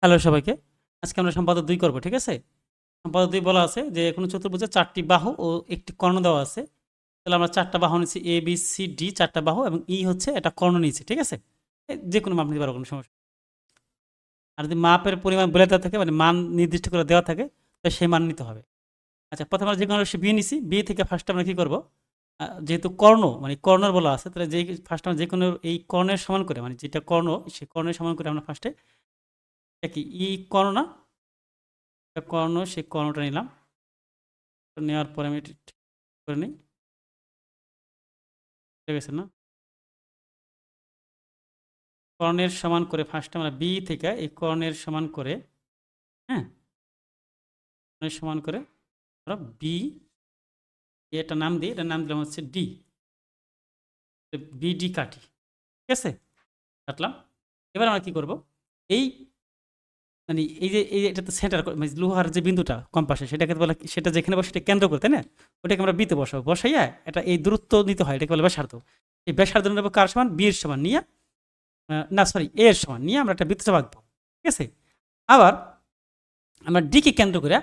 Hello সবাইকে। আজকে আমরা সম্পাদক ২ করব, ঠিক আছে? সম্পাদক ২ বলা আছে যে কোনো চতুর্ভুজে ৪ টি বাহু ও ১ টি কর্ণ দেওয়া আছে। তাহলে আমরা ৪ টা বাহু নিচ্ছি A, B, C, D ৪ টা বাহু এবং E হচ্ছে এটা কর্ণ নিয়েছি, ঠিক আছে? যেকোনো মাপ নিতে পারো, কোনো সমস্যা নেই। আর যদি মাপের পরিমাণ বলে দেওয়া থাকে, মানে মান নির্দিষ্ট করে দেওয়া থাকে, তাহলে সেই মান নিতে হবে। আচ্ছা, প্রথমে আমরা যেকোনো রাশি B নিছি। B থেকে ফার্স্টে আমরা কি করব? যেহেতু কর্ণ মানে কর্ণর বলা আছে, তাহলে ফার্স্টে আমরা যেকোনো এই কর্ণের সমান করে, মানে যেটা কর্ণ সেই কর্ণের সমান করে আমরা ফার্স্টে কি E কর্ণ না? এটা কর্ণ, সেই কর্ণটা নিলাম। নেওয়ার পরে আমি এটি ঠিক করে নিই। ঠিক আছে না? কর্ণের সমান করে ফার্স্টে আমরা বি থেকে এই কর্ণের সমান করে, হ্যাঁ, কর্ণের সমান করে আমরা বি, এটা নাম দিই, এটা নাম দিলাম হচ্ছে ডি। বিডি কাটি, ঠিক আছে? কাটলাম। এবার আমরা কি করব? এই মানে এই যে এটা তো সেন্টার, মানে লোহার যে বিন্দুটা কম্পাসে, সেটাকে বলে, সেটা যেখানে বসে সেটা কেন্দ্র করে, তাই না? ওটাকে আমরা বিতে বসাবো। বসাইয়া এটা এই দূরত্ব নিতে হয়, এটাকে বলে ব্যাসার্ধ। এই ব্যাসার্ধ নেব কার সমান? বি এর সমান নিয়ে, না সরি, এ এর সমান নিয়ে আমরা একটা বৃত্তচাপ আঁকবো, ঠিক আছে? আবার আমরা ডি কে কেন্দ্র করে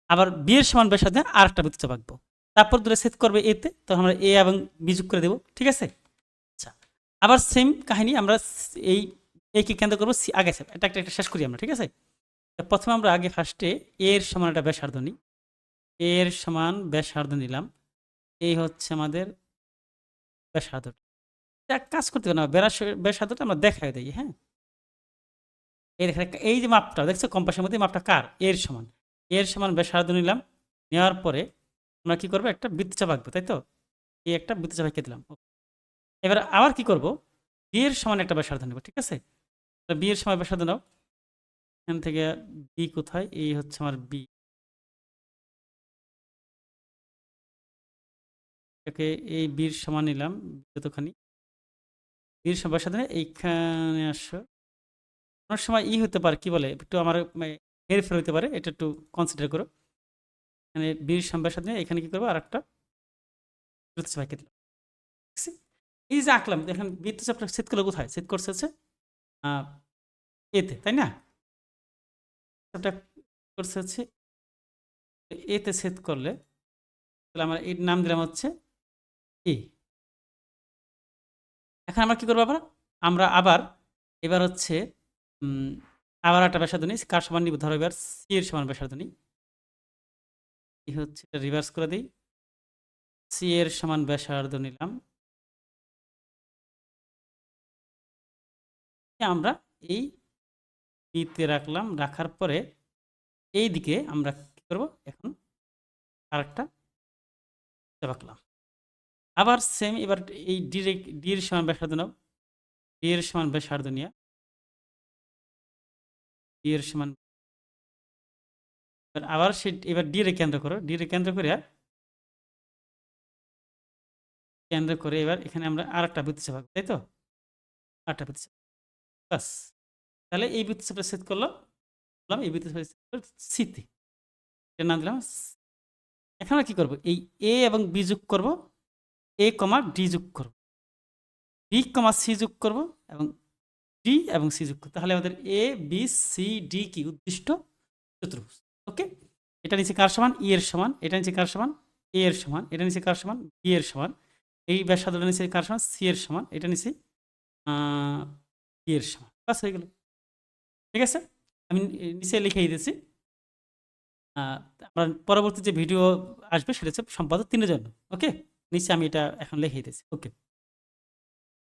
আবার বি এর সমান ব্যাসার্ধে আর একটা বৃত্তচাপ আঁকবো। তারপর দূরে ছেদ করবে এতে, তখন আমরা এ এবং বি যোগ করে দেবো, ঠিক আছে? আচ্ছা, আবার সেম কাহিনী আমরা এই এ কে কেন্দ্র করবো সি, আগে এটা একটা শেষ করি আমরা, ঠিক আছে? প্রথমে আমরা আগে ফার্স্টে এ এর সমান একটা ব্যাসার্ধ নিই। এ এর সমান ব্যাসার্ধ নিলাম। এই হচ্ছে আমাদের ব্যাসার্ধটা। এক কাজ করতে হবে না, ব্যাসার্ধটা আমরা দেখাই দিই, হ্যাঁ? এই দেখেন, এই যে মাপটা দেখছো কম্পাসের মধ্যে, মাপটা কার? এর সমান। এর সমান ব্যাসার্ধ নিলাম। নেওয়ার পরে আমরা কি করবো? একটা বৃত্তচাপ আঁকবো, তাই তো? এই একটা বৃত্তচাপ এঁকে দিলাম। এবার আবার কি করব? বি এর সমান একটা ব্যাসার্ধ নেব, ঠিক আছে? বি এর সমান ব্যাসার্ধ নাও। এখান থেকে বি কোথায়? এই হচ্ছে আমার বি। এটাকে এই বির সমান নিলাম যতখানি। বির সমান ব্যাসার্ধ নিয়ে এইখানে আসো। অনেক সময় হতে পারে, কি বলে, একটু আমার হেরফের হতে পারে, এটা একটু কনসিডার করো। মানে বীর সম্প্রসাদ নিয়ে এখানে কি করবো? আর একটা বৃত্তচাপ এঁকে দিলাম, দেখছি? এই যে আঁকলাম, দেখেন বৃত্তচাপটা ছেদ করলে কোথায় ছেদ করছে? হচ্ছে এতে, তাই না? চাপটা করছে হচ্ছে এতে ছেদ করলে, তাহলে আমরা এর নাম দিলাম হচ্ছে এ। এখন আমরা কি করবো? আমরা আবার এবার হচ্ছে উম, আবার একটা ব্যাসার্ধ নিই। কার সমান নিব? ধরো এবার সি এর সমান ব্যাসার্ধ নিই। এই হচ্ছে রিভার্স করে দিই। সি এর সমান ব্যাসার্ধ নিলাম। আমরা এই বিতে রাখলাম। রাখার পরে এই দিকে আমরা কি করব? এখন আরেকটা চাপ আঁকলাম। আবার সেম, এবার এই ডি এর সমান ব্যাসার্ধ নাও। ডি এর সমান ব্যাসার্ধ নিয়ে ডি এর সমান, আবার সে এবার ডি এর কেন্দ্র করো। ডি এর কেন্দ্র করে এবার এখানে আমরা আরেকটা বৃত্তচাপ আঁকবো, তাই তো? আরেকটা বৃত্তচাপ, বাস। তাহলে এই বৃত্তচাপটা সেট করলাম। এই বৃত্তচাপটা সিতে, এর নাম দিলাম। এখন আমরা কি করব? এই এ এবং বি যোগ করব, এ কমা ডি যোগ করব, বি কমা সি যোগ করব এবং ডি এবং সি যুক্ত, তাহলে আমাদের এ বি সি ডি কি উদ্দিষ্ট চতুর্ভুজ। ওকে, এটা নিচে কার সমান? ই এর সমান। এটা নিচে কার সমান? এ এর সমান। এটা নিচে কার সমান? বি এর সমান। এই ব্যাসার্ধটা নিচে কার সমান? সি এর সমান। এটা নিচে বি এর সমান। বাস হয়ে গেল, ঠিক আছে? আমি নিচে লিখে দিতেছি। আমার পরবর্তী যে ভিডিও আসবে সেটা হচ্ছে সম্পাদক 3 এর জন্য। ওকে, নিচে আমি এটা এখন লিখে দিতেছি। ওকে।